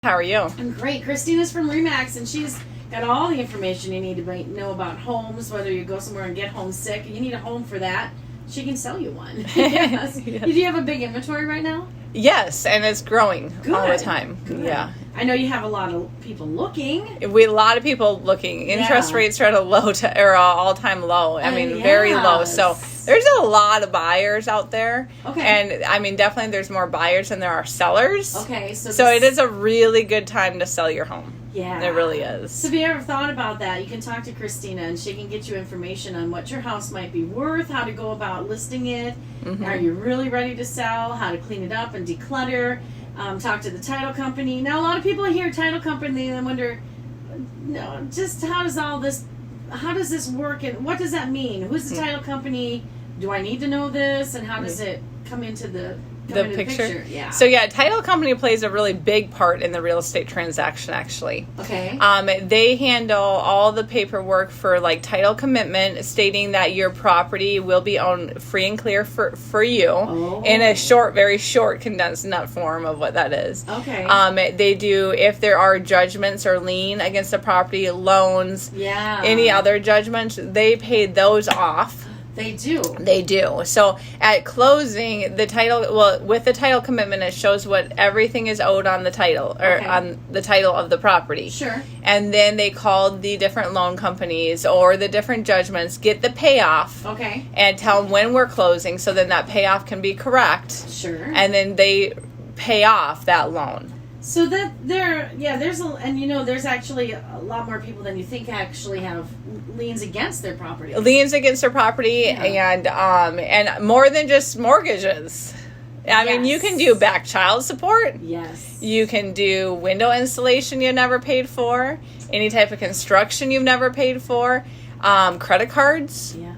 How are you? I'm great. Christina's from REMAX, and she's got all the information you need to know about homes, whether you go somewhere and get homesick. You need a home for that. She can sell you one. Yes. Yes. Do you have a big inventory right now? Yes, and it's growing all the time. Good. Yeah. I know you have a lot of people looking. A lot of people looking. Interest rates are at a low or all-time low. I mean, very low. So there's a lot of buyers out there. Okay. And I mean, definitely there's more buyers than there are sellers. Okay. So it is a really good time to sell your home. Yeah. It really is. So if you ever thought about that, you can talk to Christina, and she can get you information on what your house might be worth, how to go about listing it. Mm-hmm. Are you really ready to sell? How to clean it up and declutter. Talk to the title company. Now, a lot of people hear title company and wonder, no, just how does this work, and what does that mean? Who's the title company? Do I need to know this, and how does it come into the picture? Yeah. So title company plays a really big part in the real estate transaction, actually. Okay. They handle all the paperwork for like title commitment, stating that your property will be owned free and clear for you in a very short, condensed nut form of what that is. Okay. They do, if there are judgments or lien against the property, loans, any other judgments, they pay those off. They do. They do. So at closing, with the title commitment, it shows what everything is owed on the title on the title of the property. Sure. And then they call the different loan companies or the different judgments, get the payoff. Okay. And tell them when we're closing, so then that payoff can be correct. Sure. And then they pay off that loan. So that there's actually a lot more people than you think actually have liens against their property. Liens against their property, and more than just mortgages. I mean, you can do back child support. Yes. You can do window installation you never paid for, any type of construction you've never paid for, credit cards. Yeah.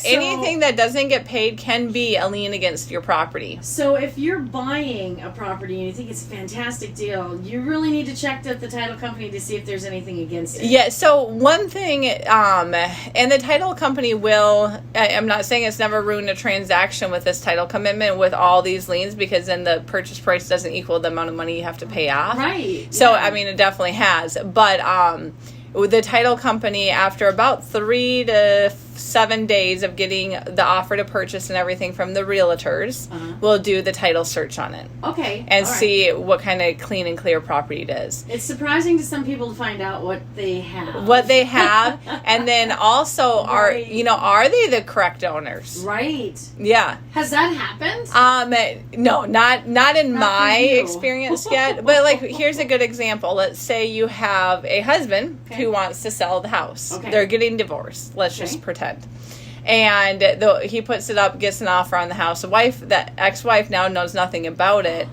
Anything that doesn't get paid can be a lien against your property. So if you're buying a property and you think it's a fantastic deal, you really need to check with the title company to see if there's anything against it. Yeah, so one thing, and the title company will, I'm not saying it's never ruined a transaction with this title commitment with all these liens, because then the purchase price doesn't equal the amount of money you have to pay off. Right. So, I mean, it definitely has. But the title company, after about 3 to 7 days of getting the offer to purchase and everything from the realtors, will do the title search on it. Okay. And see what kind of clean and clear property it is. It's surprising to some people to find out what they have. And then also are they the correct owners? Right. Yeah. Has that happened? No, not in my experience yet. But like, here's a good example. Let's say you have a husband who wants to sell the house. Okay. They're getting divorced. Let's just pretend. And he puts it up, gets an offer on the house. The ex-wife now knows nothing about it.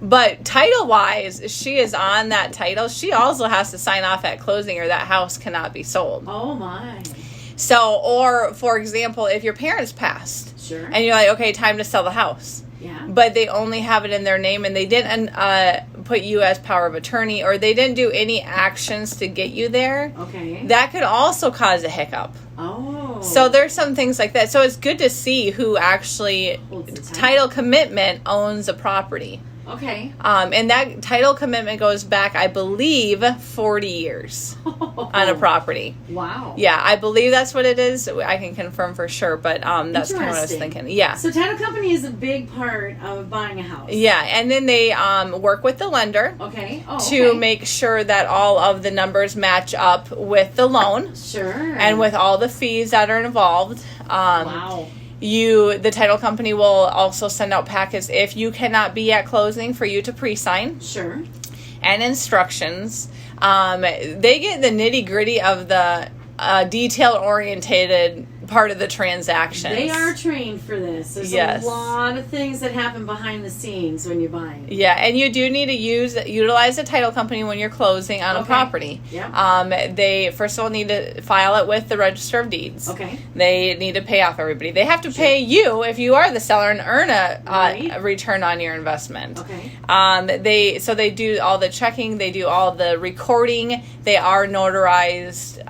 But title-wise, she is on that title. She also has to sign off at closing, or that house cannot be sold. Oh, my. So, or, for example, if your parents passed. Sure. And you're like, okay, time to sell the house. Yeah. But they only have it in their name, and they didn't put you as power of attorney, or they didn't do any actions to get you there. Okay. That could also cause a hiccup. Oh. So there's some things like that. So it's good to see who actually title commitment owns a property. Okay. And that title commitment goes back, I believe, 40 years on a property. Wow. Yeah, I believe that's what it is. I can confirm for sure, but that's kind of what I was thinking. Yeah. So title company is a big part of buying a house. Yeah, and then they work with the lender. Okay. To make sure that all of the numbers match up with the loan. Sure. And with all the fees that are involved. Wow. The title company will also send out packets if you cannot be at closing for you to pre-sign. Sure. And instructions. They get the nitty-gritty of the detail-orientated part of the transaction. They are trained for this. There's a lot of things that happen behind the scenes when you're buying. Yeah, and you do need to utilize a title company when you're closing on a property. Yeah. They first of all need to file it with the Register of Deeds. Okay. They need to pay off everybody. They have to pay you if you are the seller and earn a return on your investment. Okay. They do all the checking. They do all the recording. They are notarized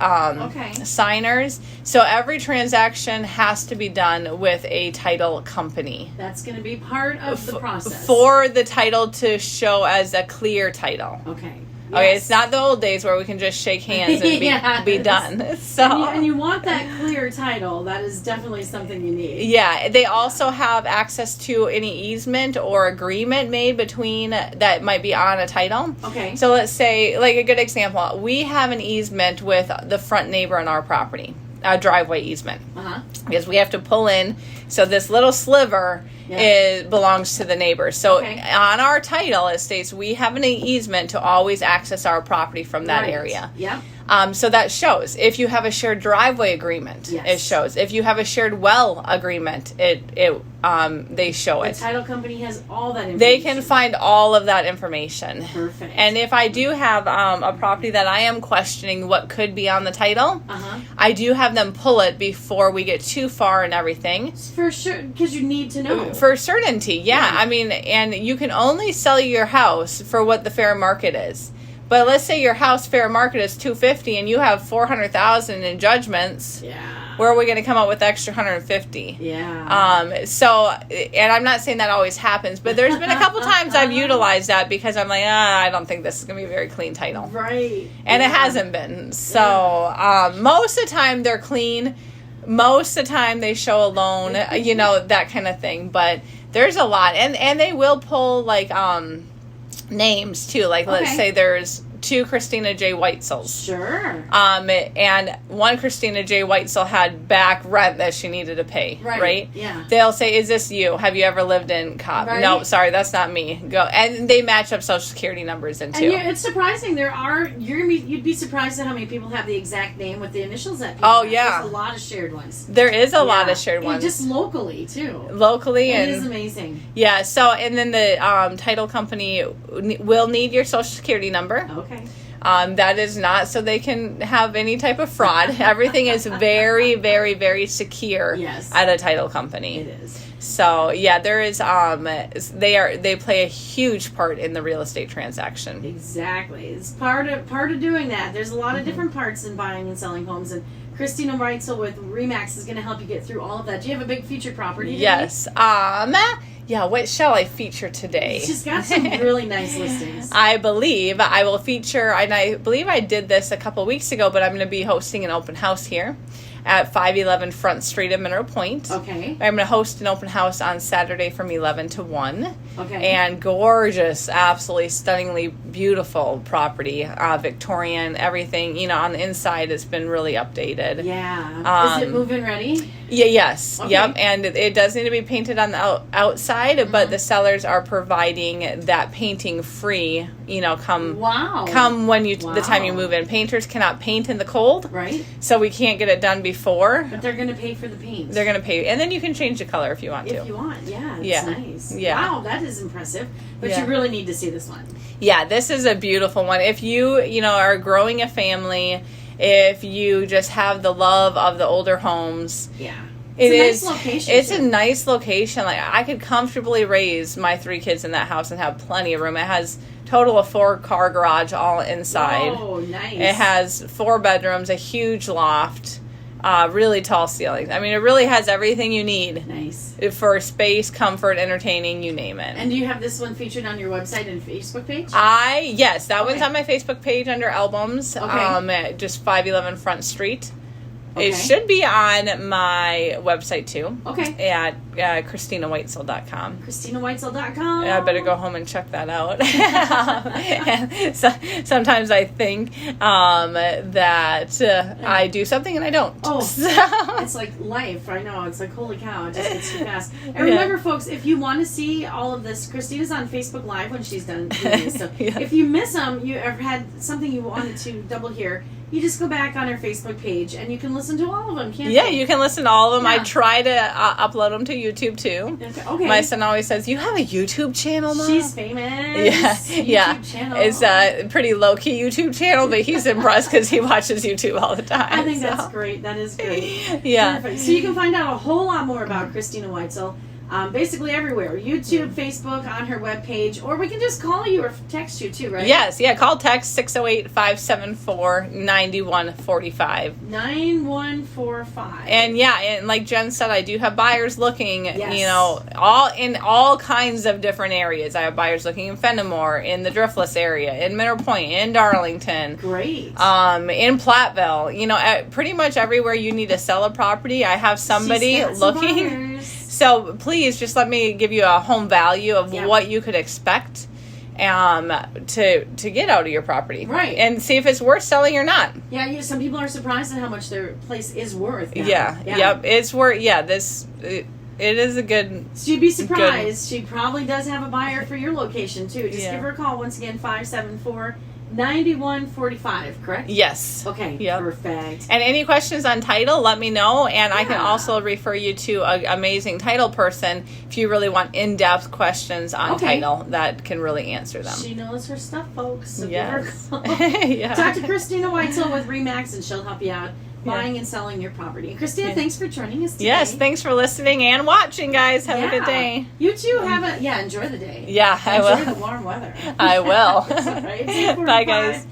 signers. So every transaction transaction has to be done with a title company. That's going to be part of the process. For the title to show as a clear title. Okay. Okay, Yes. it's not the old days where we can just shake hands and Yes. be done. So And you want that clear title. That is definitely something you need. yeah, they also have access to any easement or agreement made between that might be on a title. Okay. So let's say, like a good example, we have an easement with the front neighbor on our property, a driveway easement, Uh-huh. because we have to pull in. So this little sliver belongs to the neighbor. So Okay. on our title, it states we have an easement to always access our property from that Right. area. Yep. So that shows. If you have a shared driveway agreement, Yes. it shows. If you have a shared well agreement, they show The it. title company has all that information. They can find all of that information. Perfect. And if I do have a property that I am questioning what could be on the title, Uh-huh. I do have them pull it before we get too far and everything. For sure, because you need to know. For certainty, yeah. Yeah. I mean, and you can only sell your house for what the fair market is. But let's say your house fair market is $250 and you have $400,000 in judgments. Yeah. Where are we going to come up with extra $150? Yeah. So, and I'm not saying that always happens, but there's been a couple times I've utilized that because I'm like, I don't think this is going to be a very clean title. Right. And it Yeah. hasn't been. So, most of the time they're clean. Most of the time they show a loan, that kind of thing. But there's a lot. And they will pull, like, names, too. Like, let's Okay. say there's 2 Christina J. Whitesels. Sure. And one Christina J. Whitesell had back rent that she needed to pay, right? Yeah. They'll say, is this you? Have you ever lived in Cobb? Right. No, sorry, that's not me. Go. And they match up social security numbers in, too. And it's surprising. You'd be surprised at how many people have the exact name with the initials that people Oh, have. yeah. There's a lot of shared ones. There is a lot Yeah. of shared And ones. just locally, too. Locally. It And is amazing. yeah, so, and then the title company will need your social security number. Okay. That is not so they can have any type of fraud. Everything is very, very, very secure Yes. at a title company. It is. So yeah, there is they play a huge part in the real estate transaction. Exactly. It's part of doing that. There's a lot Mm-hmm. of different parts in buying and selling homes, and Christina Reitzel with Remax is going to help you get through all of that. Do you have a big featured property today? Yes. Yeah, what shall I feature today? She's got some really nice listings. I believe I will feature, and I believe I did this a couple weeks ago, but I'm going to be hosting an open house here at 511 Front Street in Mineral Point. Okay. I'm going to host an open house on Saturday from 11 to 1. Okay. And gorgeous, absolutely stunningly beautiful property, Victorian, everything, on the inside it's been really updated. Yeah. Is it move-in ready? Yeah, yes. Okay. Yep. And it does need to be painted on the outside, but the sellers are providing that painting free, come when the time you Wow. move in. Painters cannot paint in the cold, Right. so we can't get it done before. But they're going to pay for the paint. They're going to pay, and then you can change the color if you want to. If you want. Yeah. It's Yeah. nice. Yeah. Wow, that is impressive. But Yeah. you really need to see this one. Yeah, this is a beautiful one. If you, are growing a family, if you just have the love of the older homes, Yeah. It It's is. a nice location. It's too. a nice location. Like I could comfortably raise my 3 kids in that house and have plenty of room. It has total of 4-car garage all inside. Oh, nice. It has 4 bedrooms, a huge loft, really tall ceilings. I mean, it really has everything you need Nice. for space, comfort, entertaining, you name it. And do you have this one featured on your website and Facebook page? Yes, that one's Okay. on my Facebook page under albums. Okay. At just 511 Front Street. Okay. It should be on my website too. Okay. At ChristinaWhitesell.com. ChristinaWhitesell.com. I better go home and check that out. And so, sometimes I think that I do something and I don't. Oh, So- it's like life. I know. It's like, holy cow, it just gets too fast. And remember, folks, if you want to see all of this, Christina's on Facebook Live when she's done doing this. So Yeah. if you miss them, you ever had something you wanted to double hear, you just go back on her Facebook page and you can listen to all of them, can't yeah, you? you can listen to all of them. I Yeah. try to upload them to YouTube too. Okay. My son always says, "You have a YouTube channel, Mom?" She's famous. Yeah, YouTube yeah. channel. It's a pretty low key YouTube channel, but he's impressed because he watches YouTube all the time. I think so. that's great. That is great. Yeah. Perfect. So you can find out a whole lot more about Christina Weitzel basically everywhere. YouTube, Facebook, on her webpage, or we can just call you or text you too, right? Yes, yeah. Call text 608-574-9145. 9145. And yeah, and like Jen said, I do have buyers looking, Yes. you know, all kinds of different areas. I have buyers looking in Fenimore, in the Driftless area, in Minter Point, in Darlington. Great. In Platteville, you know, pretty much everywhere you need to sell a property, I have somebody She's got some looking. buyers. So please just let me give you a home value of Yeah. what you could expect to get out of your property. Right. And see if it's worth selling or not. Yeah, some people are surprised at how much their place is worth now. Yeah. Yep. It's worth, it is a good. So you'd be surprised. She probably does have a buyer for your location too. Just Yeah. give her a call once again, 574-9145, correct? Yes. Okay, Yep. perfect. And any questions on title, let me know. And I can Yeah. also refer you to an amazing title person if you really want in-depth questions on Okay. title that can really answer them. She knows her stuff, folks. So Yes. give her a call. Yeah. Talk to Christina Weitzel with Remax, and she'll help you out buying and selling your property. And Christina, Yeah. thanks for joining us today. Yes, thanks for listening and watching, guys. Have a good Yeah. day. You too enjoy the day. Yeah, I Enjoy will. the warm weather. I will. That's all right. Bye, guys.